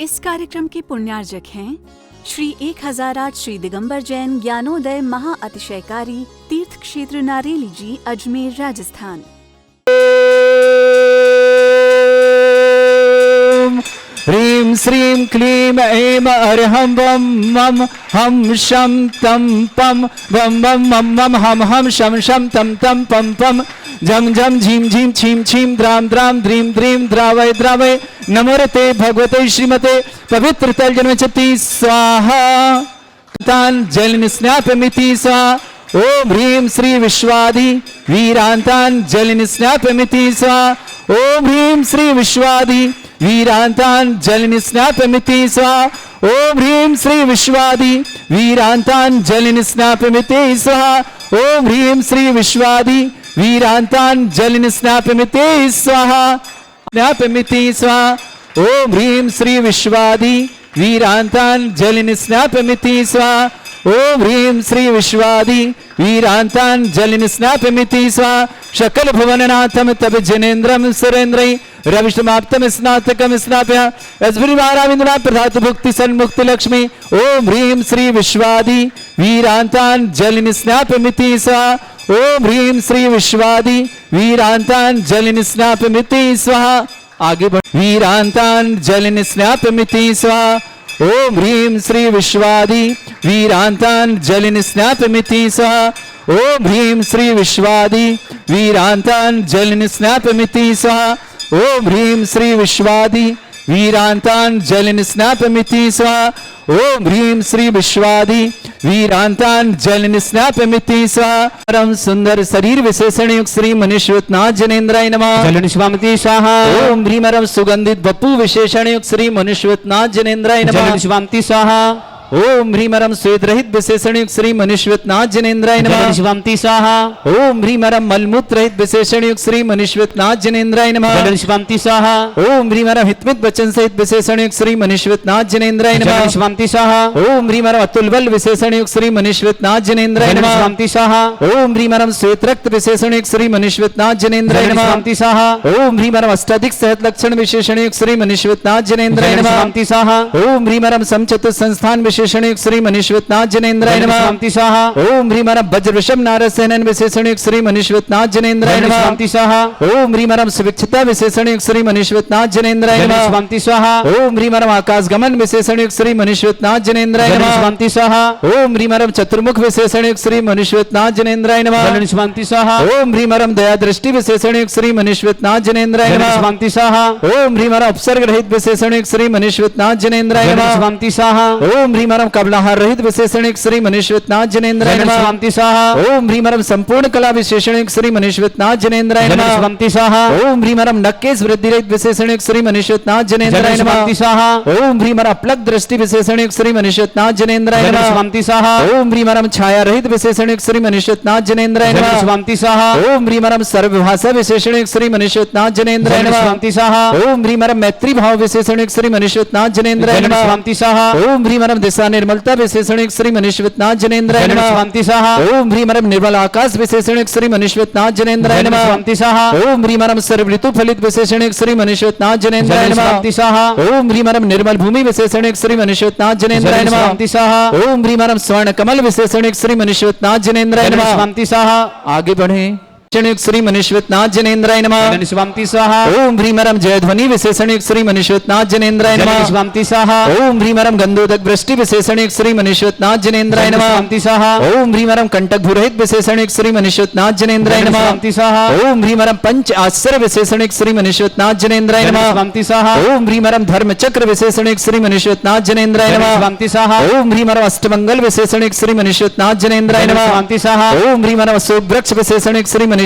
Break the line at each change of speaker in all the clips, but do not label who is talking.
इस कार्यक्रम के पुण्यार्जक हैं श्री 1008 श्री दिगंबर जैन ज्ञानोदय महा अतिशयकारी तीर्थ क्षेत्र नारेली जी, अजमेर, राजस्थान।
ह्रीं श्रीं क्लीं ऐं अर्हं वं मं हं शं तं पं वं वं मं मं हं हं शं शं तं तं पं पं झं झं झीं झीं छीं छीं द्रां द्रां द्रीं द्रीं द्रावय द्रावय नमोरते भगवते श्रीमते पवित्र तलजन्मचति स्वाहा तान् जल स्नापमिति स्वाहा। ओम ह्रीं श्री विश्वाधि वीरांतान् जल स्नापमिति स्वाहा। ओम ह्रीं श्री विश्वाधि वीरांतान् जल स्नापमिति स्वाहा। ओम ह्रीं श्री विश्वाधि वीरांतान् जल स्नापमिति स्वाहा। ओम ह्रीं श्री विश्वाधि वीरांतान् जल स्नापमिति स्वाहा। स्नापमिति स्वाहा। ओम ह्रीं श्री विश्वाधि वीरांतान् जल स्नापमिति स्वाहा। ओम ह्रीं श्री विश्वाधि वीरांतान् जल स्नापमिति स्वाहा। शकल भुवननाथम तब जनेन्द्रम सुरेन्द्रै रविष्टमाप्तम स्नातकम स्नाप्य अस्मृवाराविंद्रा प्रधात भुक्ति सन्मुक्ति लक्ष्मी। ओम ह्रीं श्री विश्वाधि वीरांतान् जल स्नापमिति स्वाहा। ओम ह्रीं श्री विश्वाधि वीरांतान् जल स्नापमिति स्वाहा। आगे बढ़ वीरांतान् जल स्नापमिति स्वाहा। ओम ह्रीं श्री विश्वाधि वीरांतान् जल स्नापमिति स्वाहा। ओम ह्रीं श्री विश्वाधि वीरांतान् जल स्नापमिति स्वाहा। ओम ह्रीं श्री विश्वाधि वीरांतान् जल स्नापमिति स्वाहा। ओम ह्रीं श्री विश्वाधि वीरांतान् जल स्नापमिति स्वाहा। परम सुंदर शरीर विशेषण युक्त श्री मनुष्यवतनाथ जनेन्द्राय नमः।
जल निष्पामिति स्वाहा।
ओम ह्रीं परम सुगंधित बपू विशेषण युक्त श्री मनुष्यवतनाथ जनेन्द्राय नमः।
जल निष्पामिति स्वाहा।
ओम ह्रीं परम श्वेत रहित विशेषण युक्त श्री मनुष्यवतनाथ जनेन्द्राय
जल
नमः।
निष्पामिति स्वाहा।
ओम ह्रीं परम मलमूत्र रहित विशेषण युक्त श्री मनुष्यवतनाथ जनेन्द्राय नमः।
जल निष्पामिति स्वाहा।
ओम ह्रीं परम हितमित वचन सहित विशेषण युक्त श्री मनुष्यवतनाथ जनेन्द्राय
जल
नमः।
निष्पामिति स्वाहा।
ओम ह्रीं परम अतुल बल विशेषण युक्त श्री मनुष्यवतनाथ जनेन्द्राय
जल
नमः।
निष्पामिति स्वाहा।
ओम ह्रीं परम श्वेत रक्त विशेषण युक्त श्री मनुष्यवतनाथ जनेन्द्राय
जल
नमः।
निष्पामिति स्वाहा।
ओम ह्रीं परम अष्टाधिक सहत लक्षण विशेषण युक्त श्री मनुष्यवतनाथ जनेन्द्राय
जल
नमः।
निष्पामिति स्वाहा।
ओम ह्रीं परम समचतुर संस्थान विशेषण युक्त श्री मनुष्यवतनाथ जनेन्द्राय
जल
नमः।
निष्पामिति स्वाहा।
ओम ह्रीं परम वज्र वृषभ नारद सेनन विशेषण युक्त श्री मनुष्यवतनाथ जनेन्द्राय
जल
नमः।
निष्पामिति स्वाहा।
ओम ह्रीं परम सुविक्षिता विशेषण युक्त श्री मनुष्यवतनाथ जनेन्द्राय
जल
नमः।
निष्पामिति स्वाहा।
ओम ह्रीं परम आकाश गमन विशेषण युक्त श्री मनुष्यवतनाथ जनेन्द्राय
जल
नमः।
निष्पामिति स्वाहा।
ओम ह्रीं परम चतुर्मुख विशेषण युक्त श्री मनुष्यवतनाथ जनेन्द्राय नमः।
जल निष्पामिति स्वाहा।
ओम ह्रीं परम दया दृष्टि विशेषण युक्त श्री मनुष्यवतनाथ जनेन्द्राय
जल
नमः।
निष्पामिति स्वाहा।
ओम ह्रीं परम उपसर्ग रहित विशेषण युक्त श्री मनुष्यवतनाथ जनेन्द्राय
जल
नमः।
निष्पामिति स्वाहा।
ओम ह्रीं परम कबलाहार रहित विशेषण युक्त श्री मनुष्यवतनाथ जनेन्द्राय
जल
नमः।
निष्पामिति स्वाहा।
ओम ह्रीं परम संपूर्ण कला विशेषण युक्त श्री मनुष्यवतनाथ जनेन्द्राय
जल
नमः।
निष्पामिति स्वाहा।
ओम ह्रीं परम नक्केश वृद्धि रहित विशेषण युक्त श्री मनुष्यवतनाथ
जल
जनेन्द्राय नमः।
निष्पामिति स्वाहा।
ओम ह्रीं परम अपलक दृष्टि विशेषण युक्त श्री मनुष्यवतनाथ जनेन्द्राय
जल
नमः।
निष्पामिति स्वाहा।
ओम ह्रीं परम छाया रहित विशेषण युक्त श्री मनुष्यवतनाथ जनेन्द्राय
जल
नमः।
निष्पामिति स्वाहा।
ओम ह्रीं परम सर्वभाषा विशेषण युक्त श्री मनुष्यवतनाथ जनेन्द्राय
जल
नमः।
निष्पामिति स्वाहा।
ओम ह्रीं परम मैत्री भाव विशेषण युक्त श्री मनुष्यवतनाथ जनेन्द्राय
जल
नमः।
निष्पामिति स्वाहा।
ओम ह्रीं परम दिशा निर्मलता विशेषण युक्त श्री मनुष्यवतनाथ जनेन्द्राय
जल
नमः।
निष्पामिति स्वाहा।
ओम ह्रीं परम निर्मल आकाश विशेषण युक्त श्री मनुष्यवतनाथ जनेन्द्राय
जल
नमः।
निष्पामिति स्वाहा।
ओम ह्रीं परम सर्व ऋतु फलित विशेषण युक्त श्री मनुष्यवतनाथ जनेन्द्राय
जल
नमः।
निष्पामिति स्वाहा।
ओम ह्रीं परम निर्मल भूमि विशेषण युक्त श्री मनुष्यवतनाथ जनेन्द्राय
जल
नमः।
निष्पामिति स्वाहा।
ओम ह्रीं परम स्वर्ण कमल विशेषण युक्त श्री मनुष्यवतनाथ जनेन्द्राय
जल
नमः।
निष्पामिति स्वाहा।
आगे बढ़े युक्त श्री मनुष्यवतनाथ जनेन्द्राय नमः।
जल निष्पामिति स्वाहा।
ओम ह्रीं परम जयध्वनि विशेषण युक्त श्री मनुष्यवतनाथ जनेन्द्राय
जल
नमः।
निष्पामिति स्वाहा।
ओम ह्रीं परम गंधोदक वृष्टि विशेषण युक्त श्री मनुष्यवतनाथ जनेन्द्राय
जल
नमः।
निष्पामिति स्वाहा।
ओम ह्रीं परम कंटक भूरहित विशेषण युक्त श्री मनुष्यवतनाथ जनेन्द्राय
जल
नमः।
निष्पामिति स्वाहा।
ओम ह्रीं परम पंच आश्चर्य विशेषण युक्त श्री मनुष्यवतनाथ जनेन्द्राय
जल
नमः।
निष्पामिति स्वाहा।
ओम ह्रीं परम धर्म चक्र विशेषण युक्त श्री मनुष्यवतनाथ जनेन्द्राय
जल
नमः।
निष्पामिति स्वाहा।
ओम ह्रीं परम अष्टमंगल विशेषण युक्त श्री मनुष्यवतनाथ जनेन्द्राय
जल
नमः।
निष्पामिति स्वाहा।
ओम ह्रीं परम अशोक वृक्ष विशेषण युक्त श्री मनुष्यवतनाथ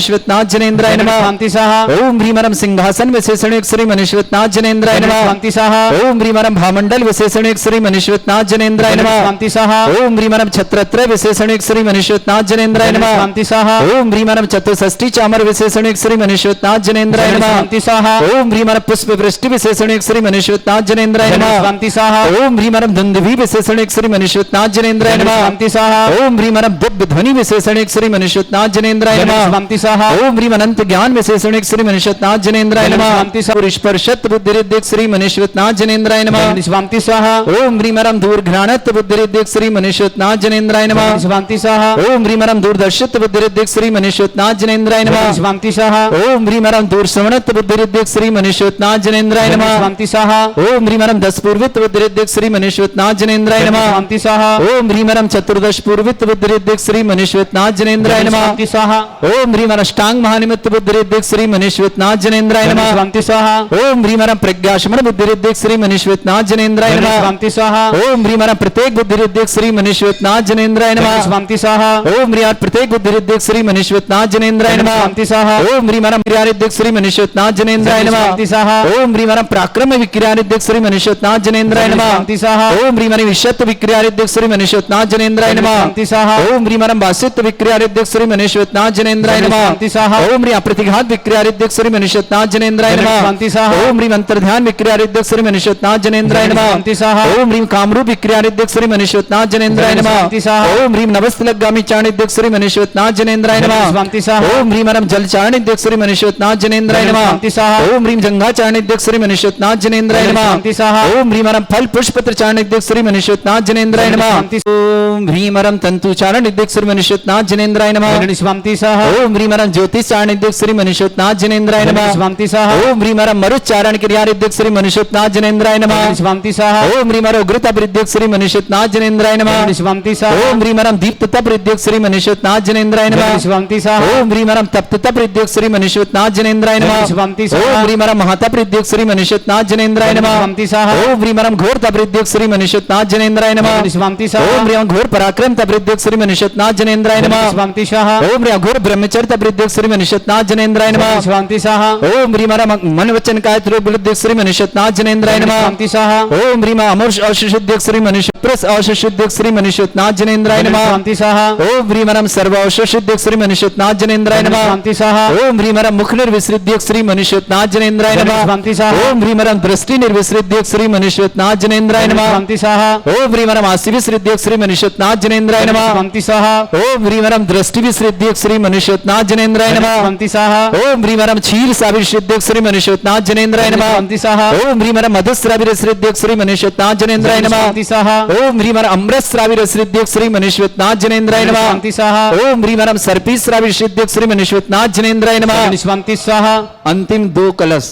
जनेन्द्राय
जल
नमः।
निष्पामिति स्वाहा।
ओम ह्रीं परम सिंहासन विशेषण युक्त श्री मनुष्यवतनाथ जनेन्द्राय
जल
नमः।
निष्पामिति स्वाहा।
ओम ह्रीं परम भामंडल विशेषण युक्त श्री मनुष्यवतनाथ जनेन्द्राय
जल
नमः।
निष्पामिति स्वाहा।
ओम ह्रीं परम छत्रत्रय विशेषण युक्त श्री मनुष्यवतनाथ जनेन्द्राय
जल
नमः।
निष्पामिति स्वाहा।
ओम ह्रीं परम चतुष्षष्टि चामर विशेषण युक्त श्री मनुष्यवतनाथ जनेन्द्राय
जल
नमः।
निष्पामिति स्वाहा।
ओम ह्रीं परम पुष्प वृष्टि विशेषण युक्त श्री मनुष्यवतनाथ जनेन्द्राय
जल
नमः।
निष्पामिति स्वाहा।
ओम ह्रीं परम धुंधुभि विशेषण युक्त श्री मनुष्यवतनाथ जनेन्द्राय
जल
नमः।
निष्पामिति स्वाहा।
ओम ह्रीं परम दिव्य ध्वनि विशेषण युक्त श्री मनुष्यवतनाथ जनेन्द्राय
जल
नमः।
निष्पामिति स्वाहा
ओम ह्रीम अनंत ज्ञान विशेषणिक श्री मनीषनाथ जनेन्द्राय नमः
शांति स्वाहा
स्पर्शत बुद्धिरिद्धिक श्री मनीषनाथ जनेन्द्राय नमः
शांति स्वाहा
ओम ह्रीम अरम दूर घ्राणत बुद्धिरिद्धिक श्री मनीषनाथ जनेन्द्राय नमः
शांति स्वाहा
ओम ह्रीम अरम दूरदर्शित बुद्धिरिद्धिक श्री मनीषनाथ जनेन्द्राय नमः
शांति स्वाहा
ओम ह्रीम अरम दूर श्रवणत बुद्धिरिद्धिक श्री मनीषनाथ जनेन्द्राय नमः
शांति स्वाहा
ओम ह्रीम अरम दस पूर्वित बुद्धिरिद्धिक श्री मनीषनाथ जनेन्द्राय नमः
शांति स्वाहा
ओम ह्रीम अरम चतुर्दश पूर्वित बुद्धिरिद्धिक श्री मनीषनाथ जनेन्द्राय नमः
शांति स्वाहा
ओम ह्रीम अरम अष्टांग महानिमित्त बुद्धिरिद्धिक श्री मनीषनाथ जनेन्द्राय नमः
शांति स्वाहा
ओम ह्रीम अरम प्रज्ञाशमन बुद्धिरिद्धिक श्री मनीषनाथ जनेन्द्राय नमः
शांति स्वाहा
ओम ह्रीम अरम प्रत्येक बुद्धिरिद्धिक श्री मनीषनाथ जनेन्द्राय नमः
शांति स्वाहा
ओम ह्रीम प्रत्येक बुद्धिरिद्धिक श्री मनीषनाथ जनेन्द्राय नमः
शांति स्वाहा
ओम ह्रीम अरम क्रियारिद्धिक श्री मनीषनाथ जनेन्द्राय नमः
शांति स्वाहा
ओम ह्रीम अरम पराक्रम विक्रियारिद्धिक श्री मनीषनाथ जनेन्द्राय नमः
शांति स्वाहा
ओम ह्रीम अरम विशत विक्रियारिद्धिक श्री मनीषनाथ जनेन्द्राय नमः
शांति स्वाहा
ओम ह्रीम अरम वासित विक्रियारिद्धिक श्री मनीषनाथ जनेन्द्राय नमः
शांति स्वाहा
ओम ह्रीम अप्रतिघात विक्रियारिद्धिक श्री मनीषनाथ जनेन्द्राय नमः
शांति स्वाहा
ओम ह्रीम अंतर्ध्यान विक्रियारिद्धिक श्री मनीषनाथ जनेन्द्राय नमः
शांति स्वाहा
ओम ह्रीम कामरूप विक्रियारिद्धिक श्री मनीषनाथ जनेन्द्राय नमः
शांति स्वाहा
ओम ह्रीम नवस्तलगामी चाणिद्धिक श्री मनीषनाथ जनेन्द्राय नमः
शांति स्वाहा
ओम ह्रीम अरम जल चाणिद्धिक श्री मनीषनाथ जनेन्द्राय नमः
शांति स्वाहा
ओम ह्रीम जंगा चाणिद्धिक श्री मनीषनाथ जनेन्द्राय नमः
शांति स्वाहा
ओम ह्रीम अरम फल पुष्पत्र चाणिद्धिक श्री मनीषनाथ जनेन्द्राय नमः
शांति
ओम ह्रीम अरम तंतु चाणिद्धिक श्री मनीषनाथ जनेन्द्राय नमः
शांति स्वाहा
ओम ह्रीम अरम ज्योतिष चाणिद्धिक श्री मनीषनाथ जनेन्द्राय नमः
शांति स्वाहा
ओम ह्रीम अरम मरुच्चारण क्रियारिद्धिक श्री मनीषनाथ जनेन्द्राय नमः
शांति स्वाहा
ओम ह्रीम अरम उग्रता वृद्धिक श्री मनीषनाथ जनेन्द्राय नमः
शांति स्वाहा
ओम ह्रीम अरम दीप्तता वृद्धिक श्री मनीषनाथ जनेन्द्राय नमः
शांति स्वाहा
ओम ह्रीम अरम तप्तता वृद्धिक श्री मनीषनाथ जनेन्द्राय नमः
शांति
ओम
स्वाहा
ह्रीम अरम महता वृद्धिक श्री मनीषनाथ जनेन्द्राय नमः
शांति स्वाहा
ओम ह्रीम अरम घोर तवृद्धिक श्री मनीषनाथ जनेन्द्राय नमः
शांति स्वाहा
ओम ह्रीम घोर पराक्रम तवृद्धिक श्री मनीषनाथ जनेन्द्राय नमः
शांति स्वाहा
ओम ह्रीम घोर ब्रह्मचर्य तवृद्धिक श्री मनीषनाथ जनेन्द्राय नमः
शांति स्वाहा
ओम ह्रीम अरम मन वचन काय त्रिवृद्धिक श्री मनीषनाथ जनेन्द्राय नमः
शांति स्वाहा
ओम ह्रीम अमर औषुद्धिक श्री मनीष प्रस औषुद्धिक श्री मनीषनाथ जनेन्द्राय नमः
शांति स्वाहा
ओम ह्रीम अरम सर्व औषुद्धिक श्री मनीषनाथ जनेन्द्राय नमः
शांति स्वाहा
ओम ह्रीम अरम मुख निर्विसृद्धिक श्री मनीषनाथ जनेन्द्राय नमः
शांति स्वाहा
ओम ह्रीम अरम दृष्टि निर्विसृद्धिक श्री मनीषनाथ जनेन्द्राय नमः
शांति स्वाहा
ओम ह्रीम अरम आसि विसृद्धिक श्री मनीषनाथ जनेन्द्राय नमः
शांति स्वाहा
ओम ह्रीम अरम दृष्टि विसृद्धिक श्री मनीषनाथ जनेन्द्राय नमः
शांति स्वाहा
ओम ह्रीम अरम क्षीर साविश्रिद्धिक श्री मनीषनाथ जनेन्द्राय नमः
शांति स्वाहा
ओम ह्रीम अरम मधुस्राविरसृद्धिक श्री मनीषनाथ जनेन्द्राय नमः
शांति स्वाहा
ओम ह्रीम अरम अमृतस्राविरसृद्धिक श्री मनीषनाथ जनेन्द्राय नमः
शांति स्वाहा
ओम ह्रीम अरम सर्पीस्राविरसृद्धिक श्री मनीषनाथ जनेन्द्राय नमः
शांति स्वाहा
अंतिम दो कलश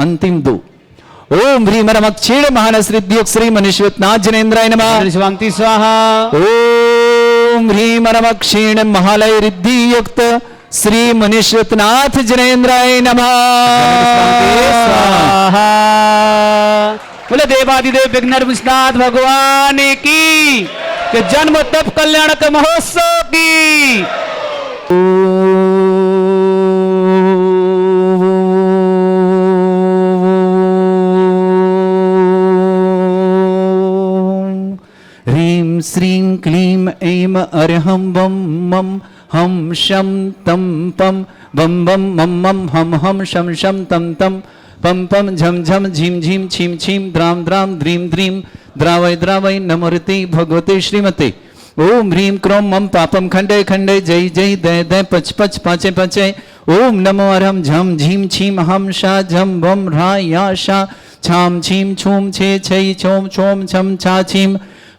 अंतिम दो ओम ह्रीम अरम अक्षीण महानसृद्धिक श्री मनीषनाथ जनेन्द्राय नमः
शांति स्वाहा
ओम ह्रीम अरम अक्षीण महालय रिद्धि युक्त श्री मनीषनाथ जनेन्द्राय नमः
स्वाहा बोले देवादिदेव विघ्नर विश्वनाथ भगवान की कि जन्म तप कल्याण का महोत्सव की
ह्रीं श्रीं क्लीं ऐं अर्हं वं मं हं शं तं पं वं वं मं मं हं हं शं शं तं तं पं पं झं झं झीं झीं छीं छीं द्रां द्रां द्रीं द्रीं द्रावय द्रावय नमोरते भगवते श्रीमते ओम ह्रीं क्रों मम पापम खंडे खंडे जय जय दय दय पच पच पाचे पाचे ओम नमो अरहं झं झीं छीं हं शा झं वं ह्रा या शा छां छीं छूं छे छै छौं छौं छं छा छीं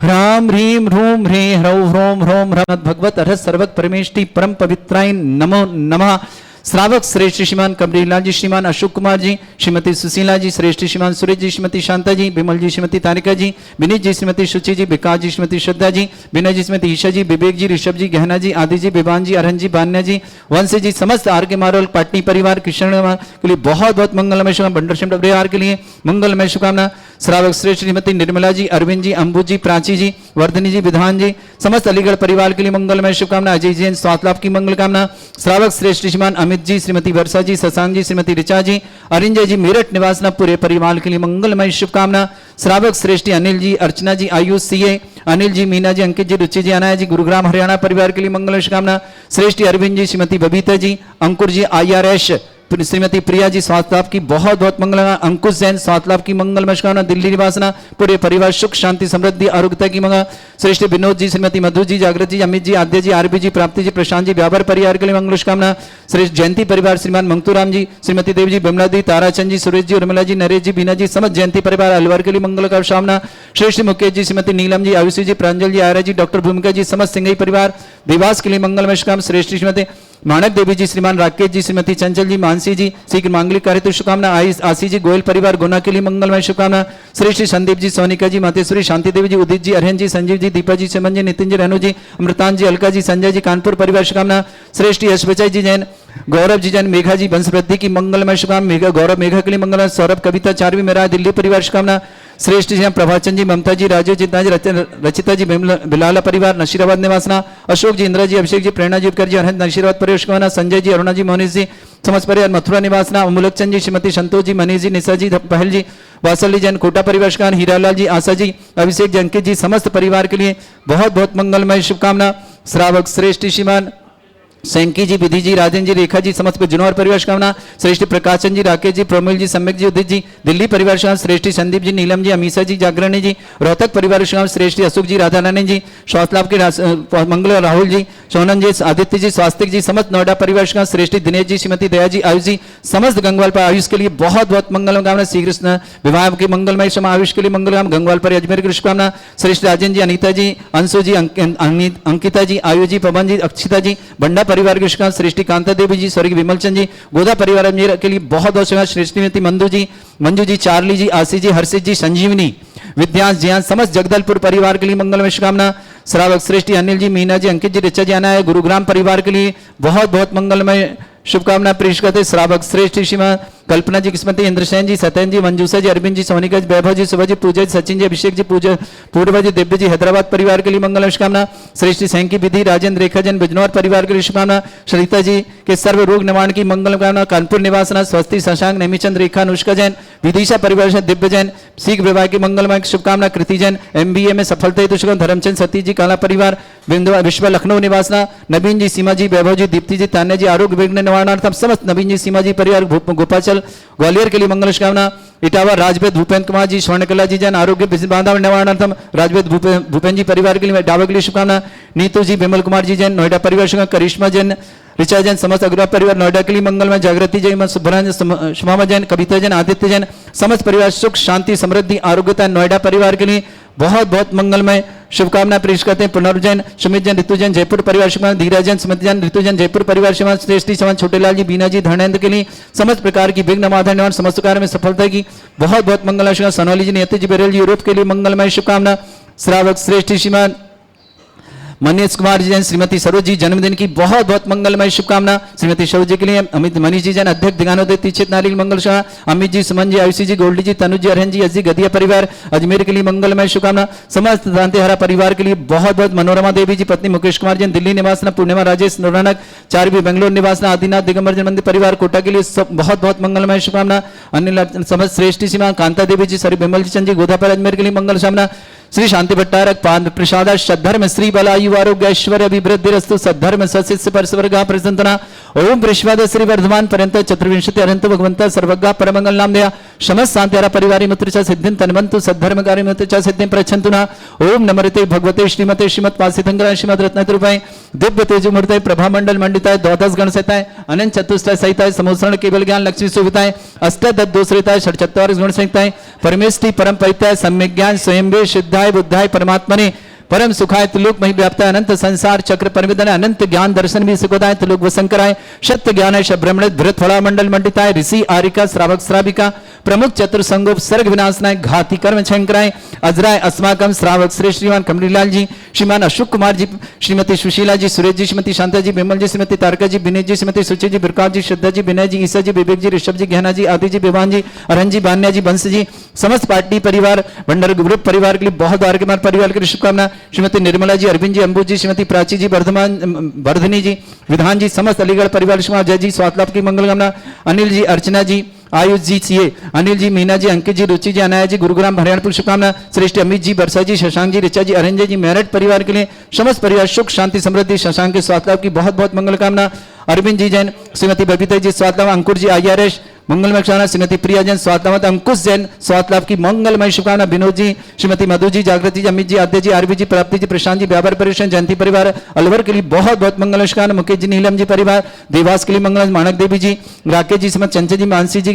ह्रां ह्रीं ह्रूं ह्रे ह्रौं ह्रों ह्रों ह्रम भगवत अरहत सर्वक परमेष्टि परम पवित्राय नमो नमः श्रावक श्रेष्ठ श्रीमान कमरीलाल जी, श्रीमान अशोक कुमार जी, श्रीमती सुशीला जी, श्रेष्ठ श्रीमान सुरेश जी, श्रीमती शांता जी, विमल जी, श्रीमती तारिका जी, विनीत जी, श्रीमती शुचि जी, विकास जी, श्रीमती श्रद्धा जी, विनय जी, श्रीमती ईशा जी, विवेक जी, ऋषभ जी, गहना जी, आदि जी, विवान जी, अरहन जी, बान्या जी, वंश जी, समस्त आर के मारोल पाटनी परिवार कृष्ण के लिए बहुत बहुत मंगलमय शुभकामना। बंडर सिंह परिवार के लिए मंगलमय शुभकामना। श्रावक श्रेष्ठ श्रीमती निर्मला जी, अरविंद जी, अंबु जी, प्राची जी, वर्धनी जी, विधान जी, समस्त अलीगढ़ परिवार के लिए मंगलमय शुभकामना। अजय जैन स्वास्थ्य लाभ की मंगल कामना। श्रावक श्रेष्ठ श्रीमान अमित जी, श्रीमती वर्षा जी, शशांक जी, श्रीमती ऋचा जी, अरिंजय जी, मेरठ निवासना पूरे परिवार के लिए मंगलमय शुभकामना। श्रावक श्रेष्ठी अनिल जी, अर्चना जी, आयुष सीए, अनिल जी, मीना जी, अंकित जी, रुचि जी, अनाया जी, गुरुग्राम हरियाणा परिवार के लिए मंगल शुभकामना। श्रेष्ठी अरविंद जी, श्रीमती बबीता जी, अंकुर जी, IRS श्रीमती प्रिया जी स्वास्थ्य लाभ की बहुत बहुत मंगल कामना। अंकुश जैन स्वास्थ्य लाभ की मंगलमय कामना। दिल्ली निवासना पूरे परिवार सुख शांति समृद्धि आरोग्यता की मंगल। श्रेष्ठ विनोद जी, श्रीमती मधु जी, जागृत जी, अमित जी, आद्य जी, आरबी जी, प्राप्ति जी, प्रशांत जी, व्यापार परिवार के लिए मंगल कामना। श्रेष्ठ जयंती परिवार श्रीमान मंगतूराम जी, श्रीमती देवी जी, बिमला दी, ताराचंद जी, सुरेश जी, उर्मिला जी, नरेश जी, बीना जी, समस्त जयंती परिवार अलवर के लिए मंगल कामना। श्रेष्ठ मुकेश जी, श्रीमती नीलम जी, आयुषी जी, प्रांजल जी, आयरा जी, डॉक्टर भूमिका जी, समस्त सिंघई परिवार देवास के लिए मंगलमय काम। श्रेष्ठ श्रीमती मानक देवी जी, श्रीमान राकेश जी, श्रीमती चंचल जी, मानसी जी, शीघ्र मांगलिक कार्य शुभकामना। आशी जी, गोयल परिवार गुना के लिए मंगलमय शुभकामना। श्रेष्ठ संदीप जी, सोनिका जी, मातेश्वरी, शांति देवी जी, उदित जी, अरहन जी, संजीव जी, दीपा जी, सुमन जी, नितिन जी, रेणु जी, अमृतान जी, अलका जी, संजय जी, कानपुर परिवार शुभकामना। श्रेष्ठ यश बचाई जी जैन, गौरव जी जैन, मेघा जी, वंश वृद्धि की मंगलमय शुभकामना। मेघा गौरव मेघा के लिए मंगल। सौरभ कविता चारवी मेरा दिल्ली परिवार शुभकामना। श्रेष्ठ जी प्रभाचंद जी, ममता जी, राजीव चिंता जी, रचिता जी, बिलाला परिवार नशीराबाद निवासना। अशोक जी, इंद्रा जी, अभिषेक जी, प्रेरणा जी, उपकर जी, अरहत नशीराबाद परिवार शुभकामना। संजय जी, अरुणा जी, मोनिश जी, समस्त परिवार मथुरा निवासना। अमूलक चंद जी, श्रीमती संतोष जी, मनीष जी, निशा जी, पहल जी, वासली जैन, कोटा परिवार शुभकामना। हीरालाल जी, आशा जी, अभिषेक जी, अंकित जी, समस्त परिवार के लिए बहुत बहुत मंगलमय शुभकामना। श्रावक श्रेष्ठ श्रीमान सैंकी जी, विधि जी, राजन जी, रेखा जी, समस्त जुनौर परिवार शुभकामना। श्रेष्ठ प्रकाशन जी, राकेश जी, प्रोमिल जी, सम्यक जी, उदित जी, दिल्ली परिवार शुभकामना। श्रेष्ठ संदीप जी, नीलम जी, अमीषा जी, जागरणी जी, रोहतक परिवार शुभकामना। श्रेष्ठ अशोक जी, राधा नारायण जी, स्वास्थ्य लाभ के मंगल, राहुल जी, सोनन जी, आदित्य जी, स्वास्थ्य जी, समस्त नोएडा परिवार शुभकामना। श्रेष्ठ दिनेश जी, श्रीमती दया जी, आयुष जी, समस्त गंगवाल पर आयुष के लिए बहुत बहुत मंगल कामना। श्री कृष्ण विवाह की मंगलमय सम आयुष के लिए मंगल कामना। गंगवाल पर अजमेर की शुभकामना। श्रेष्ठ राजन जी, अनीता जी, अंशु जी, अंकिता जी, आयु जी, पवन जी, अक्षिता जी, बंडा परिवार की शुभकामना। श्रेष्ठ कांता देवी जी, स्वर्गीय विमल चंद जी, गोदा परिवार अजमेर के लिए बहुत बहुत शुभकामना। श्रेष्ठमती मंजू जी, चार्ली जी, आशीष जी, हर्षित जी, संजीवनी, विद्यांश जियान, समस्त जगदलपुर परिवार के लिए मंगलमय शुभकामना। श्रावक श्रेष्ठ अनिल जी, मीना जी, अंकित जी, ऋचा जी आना है गुरुग्राम परिवार के लिए बहुत बहुत मंगलमय शुभकामना पेश करते। श्रावक श्रेष्ठ श्रीमान कल्पना जी, किस्मती, इंद्रसेन जी, सत्यन जी, मंजूषा जी, अरविंद जी, सोनिका जी, वैभव जी, सुभा जी, पूजा जी, सचिन जी, अभिषेक जी, पूर्व जी, दिव्य जी, हैदराबाद परिवार के लिए मंगल शुभकामना। श्रेष्ठ सैंकी विधि, राजेंद्र, रेखा जैन, बिजनौर परिवार के लिए शुभकामना। सरिता जी के सर्व रोग निवारण की मंगल कामना। कानपुर निवासना। स्वस्ति, शशांक, नेमीचंद, रेखा, अनुष्का जैन, विदिशा परिवार से दिव्य जैन, सीख विवाह की मंगलमय शुभकामना। कृति जैन, MBA में सफलता हेतु शुभकामना। धर्मचंद, सतीश जी, काला परिवार विश्व लखनऊ निवासना। नवीन जी, सीमा जी, वैभव जी, दीप्ति जी, तान्या जी, आरोग्य विघ्न निवारणार्थम समस्त नवीन जी, सीमा जी परिवार गोपाचल ग्वालियर के लिए मंगल शुभकामना। इटावा राजवेद भूपेंद्र कुमार जी, स्वर्णकला जी जैन, आरोग्य बाधा निवारणार्थम राजवेद भूपेंद्र जी परिवार के लिए इटावा के लिए शुभकामना। नीतू जी, विमल कुमार जी जैन, नोएडा परिवार शुभकामना। करिश्मा जैन, ऋचा जैन, समस्त अग्रवाल परिवार नोएडा के लिए मंगलमय। जागृति जैन, सुभ्रांजन, शुभामा जैन, कविता जैन, आदित्य जैन, समस्त परिवार सुख शांति समृद्धि आरोग्यता नोएडा परिवार के लिए बहुत बहुत मंगलमय शुभकामना पेश करते हैं। पुनर्व जैन, सुमित जैन, ऋतु जैन, जयपुर परिवार शुभकामना। धीरज जैन, स्मृति जैन, ऋतु जैन, जयपुर परिवार शुभकामना। श्रेष्ठी चमन, छोटेलाल जी, बीना जी, धर्मेंद्र के लिए समस्त प्रकार की विघ्न बाधा निवारण समस्त कार्य में सफलता की बहुत बहुत मंगलमय शुभकामना। सनौली जी, नियति जी, बरेल जी, यूरोप के लिए मंगलमय शुभकामना। श्रावक श्रेष्ठ श्रीमान मनीष कुमार जी जैन, श्रीमती सरोज जी, जन्मदिन की बहुत बहुत मंगलमय शुभकामना। श्रीमती सरोज जी के लिए अमित मनीष जी जैन, अध्यक्ष दिगानोदय तीक्षित नारी मंगल शुभकामना। अमित जी, सुमन जी, आयुषी जी, गोल्डी जी, तनुज जी, अरहन जी, अजी गदिया परिवार अजमेर के लिए मंगलमय शुभकामना। समस्त दांतेहरा परिवार के लिए बहुत बहुत। मनोरमा देवी जी, पत्नी मुकेश कुमार जैन, दिल्ली निवासना। पूर्णिमा राजेश नौरानक, चारवी बेंगलोर निवासना। आदिनाथ दिगंबर जैन मंदिर परिवार कोटा के लिए सब बहुत बहुत मंगलमय शुभकामना। अन्य समस्त श्रेष्ठी सीमा कांता देवी जी, सरी बिमल जी चंद जी, गोदा पर अजमेर के लिए मंगल शुभकामना। श्री शांति भट्टारक पाद प्रसाद सद्धर्म श्री बलायु आरोग्य ऐश्वर्य अभिवृद्धि रस्तु सद्धर्म सशिष्य परस्वर्गा प्रसन्तना। ओम प्रश्वाद श्री वर्धमान पर्यंत चतुर्विंशति अनंत भगवंत सर्वज्ञ परमंगल नाम दया समस्त शांतिरा परिवारी मित्र च सिद्धिं तन्वन्तु सद्धर्मकारी मित्र च सिद्धिं प्रच्छन्तु न। ओम नमरते भगवते श्रीमते श्रीमत् पासितंगराय श्रीमद् रत्नतरूपाय दिव्य तेजोमूर्ताय प्रभा मंडल मंडिताय द्वादश गण सहिताय अनंत चतुष्टय सहिताय समोसरण केवल ज्ञान लक्ष्मी सुविताय अष्टदश दोषरिताय षट्चत्वारिश गुण सहिताय परमेष्टि परम परिताय सम्यक ज्ञान स्वयंभे सिद्धाय बुद्धाय परमात्मने परम सुखाय त्रिलोक मही व्याप्ताय अनंत संसार चक्र परिमिदन अनंत ज्ञान दर्शन भी सुखदाय त्रिलोक वसंकराय सत्य ज्ञान ब्रह्मण धृत फला मंडल मंडिताय ऋषि आरिका श्रावक श्राविका प्रमुख चतुर्संगोप सर्ग विनाशनाय घाती कर्म छंकराय अजराय अस्माकम श्रावक श्री श्रीमान कमलीलाल जी, श्रीमान अशोक कुमार जी, श्रीमती सुशीला जी, सुरेश जी, श्रीमती शांता जी, विमल जी, श्रीमती तारका जी, विनीत जी, श्रीमती सुचि जी, बिरकाव जी, श्रद्धा जी, विनय जी, ईसा जी, विवेक जी, ऋषभ जी, गहना जी, आदि जी, विवान जी, अरहन जी, बान्या जी, बंश जी, समस्त पार्टी परिवार भंडार ग्रुप परिवार के लिए बहुत द्वारकेमार परिवार के लिए शुभकामना। श्रीमती निर्मला जी, अरविंद जी, अंबू जी, श्रीमती प्राची जी, वर्धनी जी, विधान जी, समस्त अलीगढ़ परिवार जय जी स्वास्थ्य लाभ की मंगल कामना। अनिल जी, अर्चना जी, आयुष जी सीए, अनिल जी, मीना जी, अंकित जी, रुचि जी, अनाया जी, गुरुग्राम हरियाणा शुभकामना। श्रेष्ठ अमित जी, बरसा जी, शशांक जी, ऋचा जी, अरंजय जी, मेरठ परिवार के लिए समस्त परिवार सुख शांति समृद्धि, शशांक के स्वास्थ्य लाभ की बहुत बहुत मंगल कामना। अरविंद जी जैन, श्रीमती बबीता जी स्वास्थ्य लाभ, अंकुर जी IRS मंगलमय कामना, श्रीमती प्रिया जैन स्वास्थ्य लाभ, अंकुश जैन स्वास्थ्य लाभ की मंगलमय शुभकामना। विनोद जी, श्रीमती मधु जी, जागृति जी, अमित जी, आद्य जी, आरबी जी, प्राप्ति जी, प्रशांत जी, व्यापार परिवेशन, जयंती परिवार अलवर के लिए बहुत बहुत मंगल शुभकामना। मुकेश जी, नीलम जी परिवार देवास के लिए मंगल, मानक देवी जी, राकेश जी, समत चंचल जी, मानसी जी,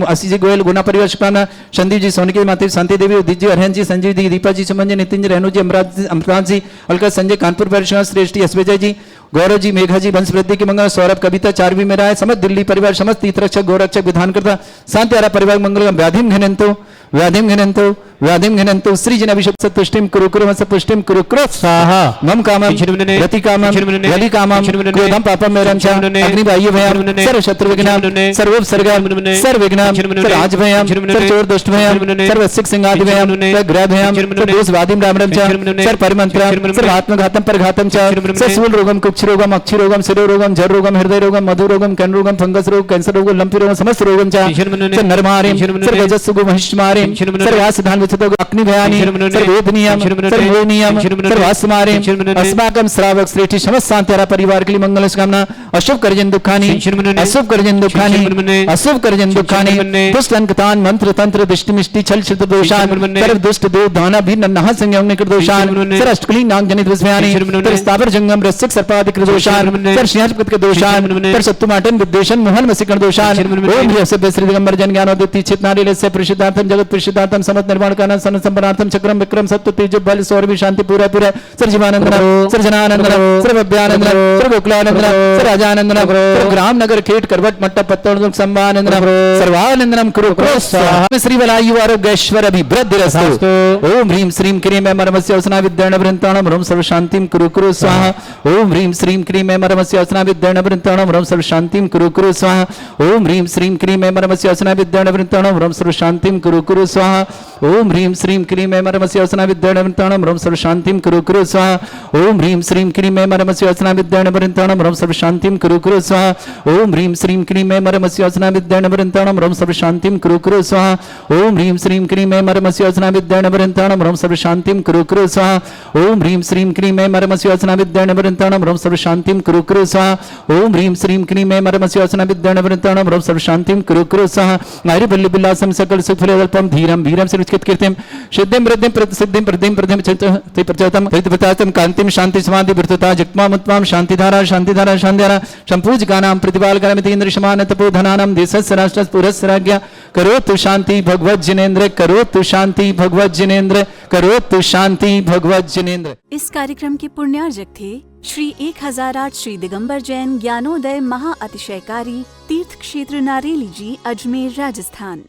आशीष जी गोयल गुना परिवार शुभकामना। संदीप जी, सोनी की माता शांति देवी, उदित जी, अरहन जी, संजीव जी, दीपा जी, सुमन जी, नितिन जी, रेणु जी, अमराज जी, अलका संजय, कानपुर परिवार, श्रेष्ठ एस विजय जी, गौरव जी, मेघा जी, वंश वृद्धि की मंगल, सौरभ, कविता, चारवी मेरा है, समस्त दिल्ली परिवार, समस्त तीर्थरक्षक, गोरक्षक, विधानकर्ता, शांति परिवार मंगल, व्याधिम घनंतो व्याधिम घनंतो सृजन अभिषेक तुष्टिम कुरु कुरु मस पुष्टिम कुरु कुरु स्वाहा मम कामम रति कामम यदि कामम क्रोधम पापम मेरम च अग्नि बाह्य भयम सर्व शत्रु विघ्नम सर्व उपसर्गम सर्व विघ्नम सर्व राज भयम सर्व चोर दुष्ट भयम सर्व सिक सिंहादि भयम सर्व ग्रह भयम सर्व दोष वादिम रामरम च सर्व परमंत्रम सर्व आत्मघातम परघातम च सर्व स्थूल रोगम कुक्ष रोगम अक्षि रोगम शिरो रोगम जर रोगम हृदय रोगम मधु रोगम कण रोगम फंगस रोग कैंसर रोग लंपी रोगम समस्त रोगम च सर्व नरमारिम सर्व गजस्सुगु महिष्मारिम सर्व आसिधान अग्नि भयानि सर्वोधनियम सर्वोनियम सर्वास्मारे अस्माकं श्रावक श्रेष्ठ समस्त शांति परिवार के लिए मंगल कामना। अशुभ करजन दुखानि अशुभ करजन दुखानि अशुभ करजन दुखानि दुष्ट अंकतान मंत्र तंत्र दृष्टि मिष्टि छल छिद्र दोषान सर्व दुष्ट दो दाना भी नन्हा संयम निकट दोषान सर अष्टकली नाग जनित विस्मयानि सर स्थावर जंगम रसिक सर्पादिक दोषान सर सिंहस्पति के दोषान सर सत्तुमाटन विद्वेषण मोहन मसिकण दोषान ओम ह्यस्य श्री दिगंबर जन ज्ञानोदीप्ति चित्नारी लस्य प्रसिद्धार्थम जगत प्रसिद्धार्थम समत निर्माण काना सन संपन्नार्थम चक्रम विक्रम सत्व तेज बल सौरभि शांति पूरा पूरा सर जीवानंदन सर जनानंदन सर भव्यानंदन सर गोकुलानंदन सर राजानंदन सर ग्राम नगर खेट करवट मट्ट पत्तन संभानंदन सर्वानंदनम कुरु कुरु स्वाहा श्री वलायु आरोग्यश्वर अभिवृद्धिरस्तु ओम ह्रीं श्रीं क्रीं ऐं मरमस्य औसना विद्यण वृंताणम ह्रौं सर्व शांतिं कुरु कुरु स्वाहा ओम ह्रीं श्रीं क्रीं ऐं मरमस्य औसना विद्यण वृंताणम ह्रौं सर्व शांतिं कुरु कुरु स्वाहा ओम ह्रीं श्रीं क्रीं ऐं मरमस्य औसना विद्यण वृंताणम ह्रौं सर्व शांतिं कुरु कुरु स्वाहा ओम ह्रीं श्रीं क्रीं ऐं मरमस्य औसना विद्यण वृंताणम ह्रौं सर्व शांतिं कुरु कुरु स्वाहा ओम ह्रीं श्रीं क्रीं ऐं मरमस्य औसना विद्यण वृंताणम ह्रौं सर्व शांतिं कुरु कुरु स्वाहा ओम ह्रीं श्रीं क्रीं ऐं मरमस्य औसना विद्यण वृंताणम ह्रौं सर्व शांतिं कुरु कुरु स्वाहा ओम ह्रीं श्रीं क्रीं ऐं मरमस्य औसना विद्यण वृंताणम ह्रौं सर्व शांतिं कुरु कुरु स्वाहा ओम ह्रीं श्रीं क्रीं ऐं मरमस्य औसना विद्यण वृंताणम ह्रौं सर्व शांतिं कुरु कुरु स्वाहा ओम ह्रीं श्रीं क्रीं ऐं मरमस्य औसना विद्यण वृंताणम ह्रौं सर्व शांतिं कुरु कुरु स्वाहा नारी बल्लि बिल्लासम सकल सुखफलल्पम धीरम वीरम सिरुचित कीर्तिम सिद्धिं वृद्धिं प्रसिद्धिं प्रदिं प्रदिं ते प्रचोतम प्रतिपतातम कांतिम शांति समाधि वृत्तता जगमाम उत्तम शांतिधारा शांतिधारा शांतिधारा संपूजकानां प्रतिपालकरमिति इंद्र समान तपोधनानां देशस्य राष्ट्रस्य पुरस्य राज्ञा करोतु शांति भगवत जिनेन्द्र करोतु शांति भगवत जिनेन्द्र करोतु शांति भगवत जिनेन्द्र।
इस कार्यक्रम के पुण्यार्जक थे श्री 1008 श्री दिगंबर जैन ज्ञानोदय महाअतिशयकारी तीर्थ क्षेत्र नारेली जी, अजमेर, राजस्थान।